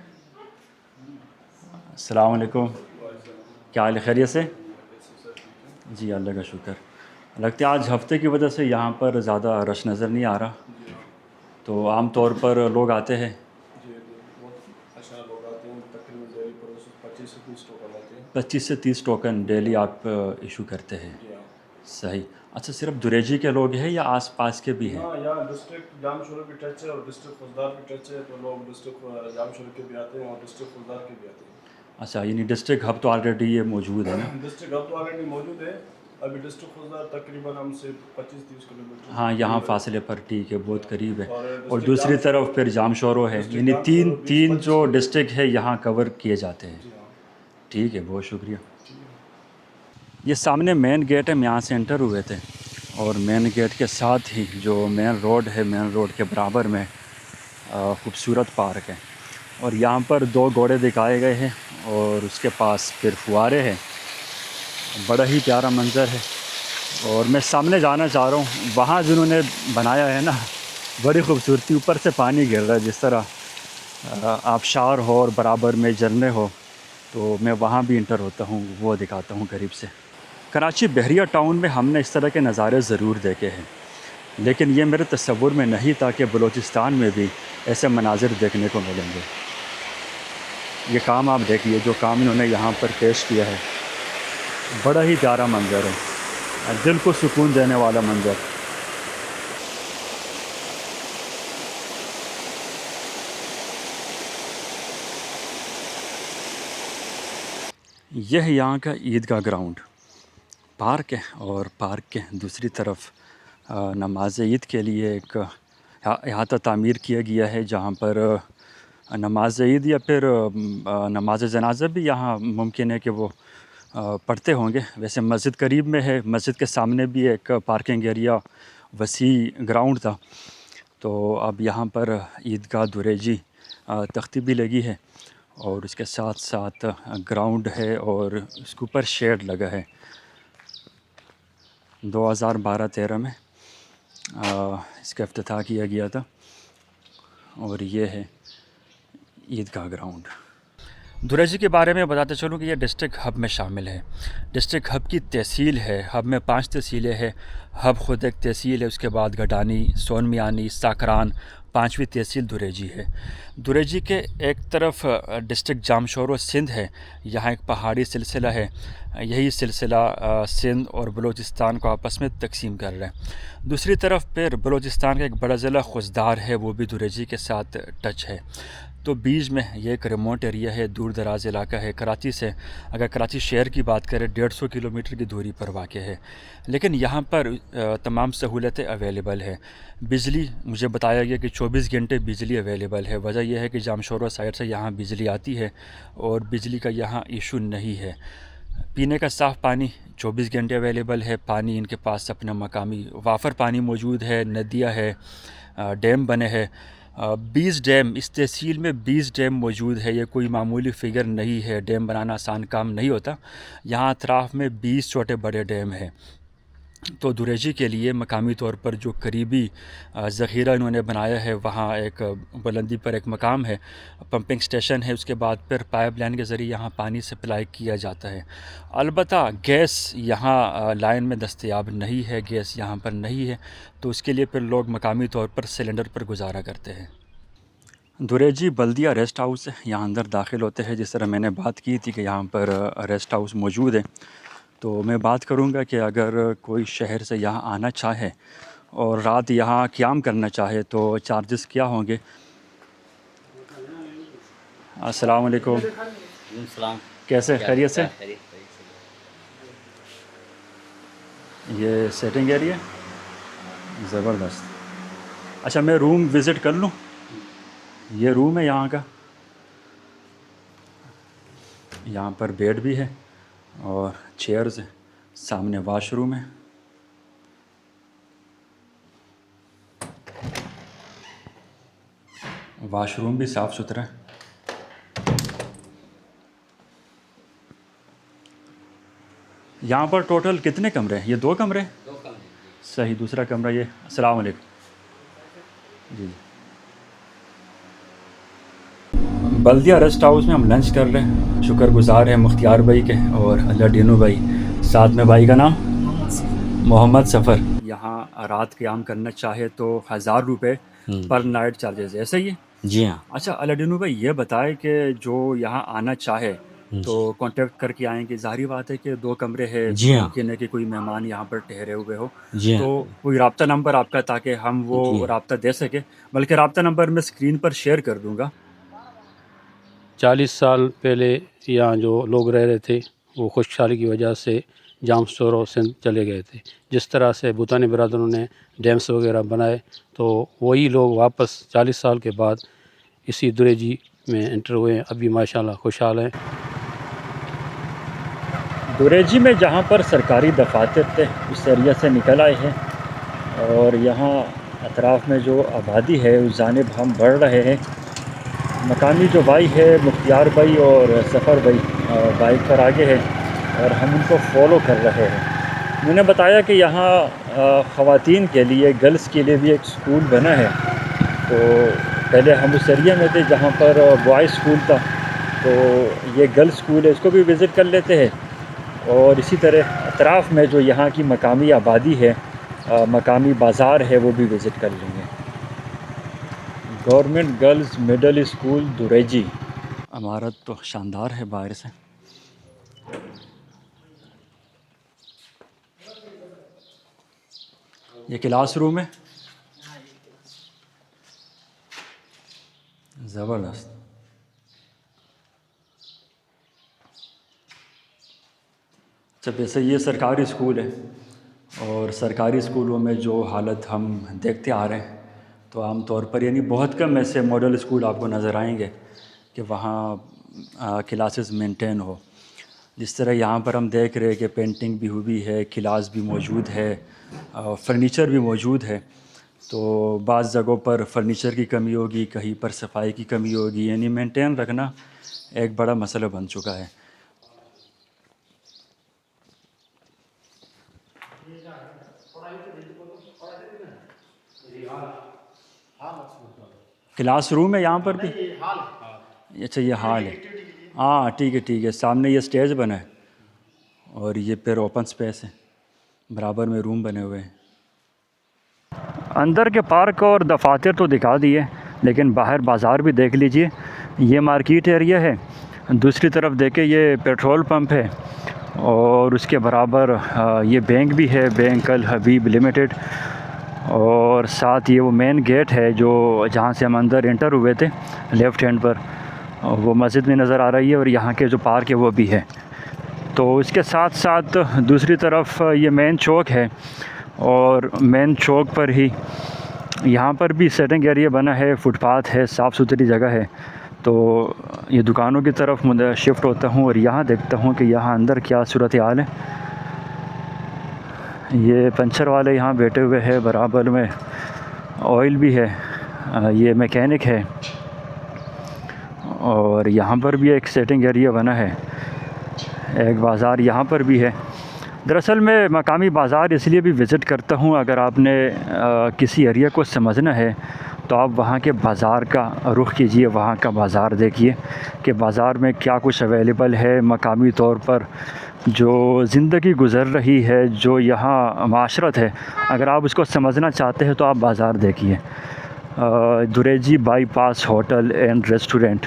अस्सलाम वालेकुम, क्या हाल है? खैरियत से? जी अल्लाह का शुक्र। लगता है आज हफ्ते की वजह से यहाँ पर ज़्यादा रश नज़र नहीं आ रहा। तो आम तौर पर लोग आते हैं? जी बहुत अच्छा लोग आते हैं, तकरीबन डेली प्रोसेस 25 से 30 टोकन आते हैं। 25 से 30 टोकन डेली आप इशू करते हैं? जी हाँ। सही। अच्छा, सिर्फ दुरेजी के लोग हैं या आसपास के भी हैं? हाँ, यहाँ डिस्ट्रिक्ट जामशोरा भी टच है और डिस्ट्रिक्ट फौजदार भी टच है, तो लोग डिस्ट्रिक्ट जामशोरा के भी आते हैं और डिस्ट्रिक्ट फौजदार के भी आते हैं। अच्छा, यानी डिस्ट्रिक्ट हब तो ऑलरेडी ये मौजूद है ना? डिस्ट्रिक्ट हब तो ऑलरेडी मौजूद है, अभी डिस्ट्रिक्ट फौजदार तकरीबन हमसे 25-30 किलोमीटर। हाँ, यहाँ फासले पर ठीक है, बहुत करीब है। और और दूसरी तरफ फिर जामशोरो है, यानी तीन तीन जो डिस्ट्रिक्ट है यहाँ कवर किए जाते हैं। जी हाँ। ठीक है, बहुत शुक्रिया। ठीक है। ये सामने मेन गेट है, हम यहाँ से एंटर हुए थे और मेन गेट के साथ ही जो मेन रोड है, मेन रोड के बराबर में खूबसूरत पार्क है और यहाँ पर 2 घोड़े दिखाए गए हैं और उसके पास फिर फुहारे हैं। बड़ा ही प्यारा मंज़र है और मैं सामने जाना चाह रहा हूँ, वहाँ जिन्होंने बनाया है ना, बड़ी खूबसूरती, ऊपर से पानी गिर रहा है, जिस तरह आबशार हो और बराबर में झरने हो, तो मैं वहाँ भी इंटर होता हूँ, वो दिखाता हूँ करीब से। कराची बहरिया टाउन में हमने इस तरह के नज़ारे ज़रूर देखे हैं, लेकिन ये मेरे तसव्वुर में नहीं था कि बलूचिस्तान में भी ऐसे मनाजिर देखने को मिलेंगे। ये काम आप देखिए, जो काम इन्होंने यहाँ पर पेश किया है, बड़ा ही प्यारा मंज़र है, दिल को सुकून देने वाला मंज़र। यह यहाँ का ईदगाह ग्राउंड, पार्क है और पार्क के दूसरी तरफ नमाज ईद के लिए एक अहाता तामीर किया गया है, जहाँ पर नमाज ईद या फिर नमाज जनाजा भी यहाँ मुमकिन है कि वो पढ़ते होंगे। वैसे मस्जिद करीब में है, मस्जिद के सामने भी एक पार्किंग एरिया, वसी ग्राउंड था। तो अब यहाँ पर ईदगाह दुरेजी तख्ती भी लगी है और उसके साथ साथ ग्राउंड है और उसके ऊपर शेड लगा है। 2012-13 में इसका इफ्तिताह किया गया था और ये है ईदगाह ग्राउंड। दुरेजी के बारे में बताते चलूँ कि यह डिस्ट्रिक्ट हब में शामिल है। डिस्ट्रिक्ट हब की तहसील है, हब में 5 तहसीलें हैं। हब ख़ुद एक तहसील है, उसके बाद गडानी, सोन मियानी, साकरान, 5वीं तहसील दुरेजी है। दुरेजी के एक तरफ डिस्ट्रिक्ट जामशोरो सिंध है, यहाँ एक पहाड़ी सिलसिला है, यही सिलसिला सिंध और बलूचिस्तान को आपस में तकसीम कर रहा है। दूसरी तरफ फिर बलूचिस्तान का एक बड़ा ज़िला खुजदार है, वो भी दुरेजी के साथ टच है। तो बीच में ये एक रिमोट एरिया है, दूर दराज इलाका है। कराची से अगर कराची शहर की बात करें 150 किलोमीटर की दूरी पर वाक़ है, लेकिन यहाँ पर तमाम सहूलतें अवेलेबल है। बिजली, मुझे बताया गया कि 24 घंटे बिजली अवेलेबल है। वजह यह है कि जामशोरो साइड से यहाँ बिजली आती है और बिजली का यहाँ इशू नहीं है। पीने का साफ़ पानी 24 घंटे अवेलेबल है। पानी इनके पास अपना मकामी वाफर पानी मौजूद है, नदियाँ है, डैम बने हैं। 20 डैम इस तहसील में 20 डैम मौजूद है। ये कोई मामूली फ़िगर नहीं है, डैम बनाना आसान काम नहीं होता। यहाँ अतराफ़ में 20 छोटे बड़े डैम हैं। तो दुरेजी के लिए मकामी तौर पर जो करीबी ज़ख़ीरा इन्होंने बनाया है, वहाँ एक बुलंदी पर एक मकाम है, पंपिंग स्टेशन है। उसके बाद फिर पाइपलाइन के ज़रिए यहाँ पानी सप्लाई किया जाता है। अलबत्ता गैस यहाँ लाइन में दस्तयाब नहीं है, गैस यहाँ पर नहीं है, तो उसके लिए फिर लोग मकामी तौर पर सिलेंडर पर गुजारा करते हैं। दुरेजी बल्दिया रेस्ट हाउस है, यहाँ अंदर दाखिल होते हैं। जिस तरह मैंने बात की थी कि यहाँ पर रेस्ट हाउस मौजूद है, तो मैं बात करूँगा कि अगर कोई शहर से यहाँ आना चाहे और रात यहाँ क़याम करना चाहे तो चार्जेस क्या होंगे? अस्सलाम वालेकुम। कैसे, खैरियत से? ये सेटिंग एरिया ज़बरदस्त। अच्छा, मैं रूम विज़िट कर लूँ? ये रूम है यहाँ का, यहाँ पर बेड भी है और चेयर्स हैं, सामने वाशरूम है। वाशरूम भी साफ़ सुथरा है। यहाँ पर टोटल कितने कमरे हैं? ये 2 कमरे हैं? 2 कमरे। सही, दूसरा कमरा ये। अस्सलाम वालेकुम जी। बल्दिया रेस्ट हाउस में हम लंच कर रहे हैं। शुक्रगुज़ार हैं मुख्तियार भाई के और अल्लाह डीनू भाई, साथ में भाई का नाम मोहम्मद सफ़र। यहाँ रात क़याम करना चाहे तो 1000 रुपये पर नाइट चार्जेस ऐसा ही है? जी हाँ। अच्छा अलादीन भाई, ये बताएं कि जो यहाँ आना चाहे तो कांटेक्ट करके आएंगे। जाहिर बात है कि 2 कमरे हैं, जी हाँ। मुमकिन है कि कोई मेहमान यहाँ पर ठहरे हुए हो, जी तो हाँ। कोई राब्ता नंबर आपका, ताकि हम वो जी। राब्ता दे सके। बल्कि राब्ता नंबर मैं स्क्रीन पर शेयर कर दूंगा। 40 साल पहले यहाँ जो लोग रह रहे थे वो खुशहाली की वजह से जाम स्टोर से चले गए थे। जिस तरह से भूटानी बिरादरों ने डैम्स वगैरह बनाए, तो वही लोग वापस 40 साल के बाद इसी दुरेजी में एंटर हुए हैं। अभी माशाल्लाह खुशहाल हैं। दुरेजी में जहाँ पर सरकारी दफातर थे उस एरिया से निकल आए हैं, और यहाँ अतराफ़ में जो आबादी है उस जानिब हम बढ़ रहे हैं। मकामी जो भाई है मुख्तियार भाई और सफ़र भाई बाइक पर आगे है और हम उनको फॉलो कर रहे हैं। मैंने बताया कि यहाँ ख़वातीन के लिए, गर्ल्स के लिए भी एक स्कूल बना है। तो पहले हम उस एरिया में थे जहाँ पर बॉयज़ स्कूल था, तो ये गर्ल्स स्कूल है, इसको भी विज़िट कर लेते हैं। और इसी तरह अतराफ़ में जो यहाँ की मकामी आबादी है, मकामी बाज़ार है, वो भी विज़िट कर लेंगे। Government girls middle school Dureji. इमारत तो शानदार है बाहर से। ये क्लास रूम है, ज़बरदस्त। अच्छा, वैसे ये सरकारी स्कूल है, और सरकारी स्कूलों में जो हालत हम देखते आ रहे हैं, तो आम तौर पर यानी बहुत कम ऐसे मॉडल स्कूल आपको नज़र आएंगे कि वहाँ क्लासेस मेंटेन हो। जिस तरह यहाँ पर हम देख रहे हैं कि पेंटिंग भी हुई है, क्लास भी मौजूद है, फर्नीचर भी मौजूद है। तो बाज़ जगहों पर फर्नीचर की कमी होगी, कहीं पर सफाई की कमी होगी, यानी मेंटेन रखना एक बड़ा मसला बन चुका है। क्लास रूम है यहाँ पर भी? अच्छा, ये हाल है। हाँ ठीक है। सामने ये स्टेज बना है और ये फिर ओपन स्पेस है, बराबर में रूम बने हुए हैं। अंदर के पार्क और दफातर तो दिखा दिए, लेकिन बाहर बाज़ार भी देख लीजिए। ये मार्केट एरिया है, दूसरी तरफ देखे ये पेट्रोल पंप है, और उसके बराबर ये बैंक भी है, बैंक अल हबीब लिमिटेड। और साथ ये वो मेन गेट है जो जहाँ से हम अंदर एंटर हुए थे, लेफ़्ट हैंड पर वो मस्जिद भी नज़र आ रही है, और यहाँ के जो पार्क है वो भी है। तो इसके साथ साथ दूसरी तरफ ये मेन चौक है, और मेन चौक पर ही यहाँ पर भी सेटिंग एरिया बना है, फुटपाथ है, साफ़ सुथरी जगह है। तो ये दुकानों की तरफ मुझे शिफ्ट होता हूँ और यहाँ देखता हूँ कि यहाँ अंदर क्या सूरत हाल है। ये पंचर वाले यहाँ बैठे हुए हैं, बराबर में ऑयल भी है, ये मैकेनिक है, और यहाँ पर भी एक सेटिंग एरिया बना है। एक बाज़ार यहाँ पर भी है। दरअसल मैं मकामी बाज़ार इसलिए भी विज़िट करता हूँ, अगर आपने किसी एरिया को समझना है तो आप वहाँ के बाज़ार का रुख कीजिए, वहाँ का बाज़ार देखिए कि बाज़ार में क्या कुछ अवेलेबल है। मकामी तौर पर जो ज़िंदगी गुज़र रही है, जो यहाँ माशरत है, अगर आप उसको समझना चाहते हैं तो आप बाज़ार देखिए। दुरेजी बाईपास होटल एंड रेस्टोरेंट,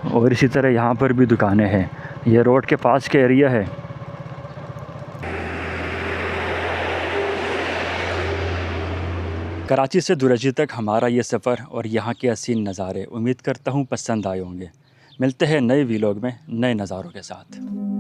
और इसी तरह यहाँ पर भी दुकानें हैं। ये रोड के पास के एरिया है। कराची से दुरेजी तक हमारा ये सफ़र और यहाँ के हसीन नज़ारे उम्मीद करता हूँ पसंद आए होंगे। मिलते हैं नए व्लॉग में नए नज़ारों के साथ।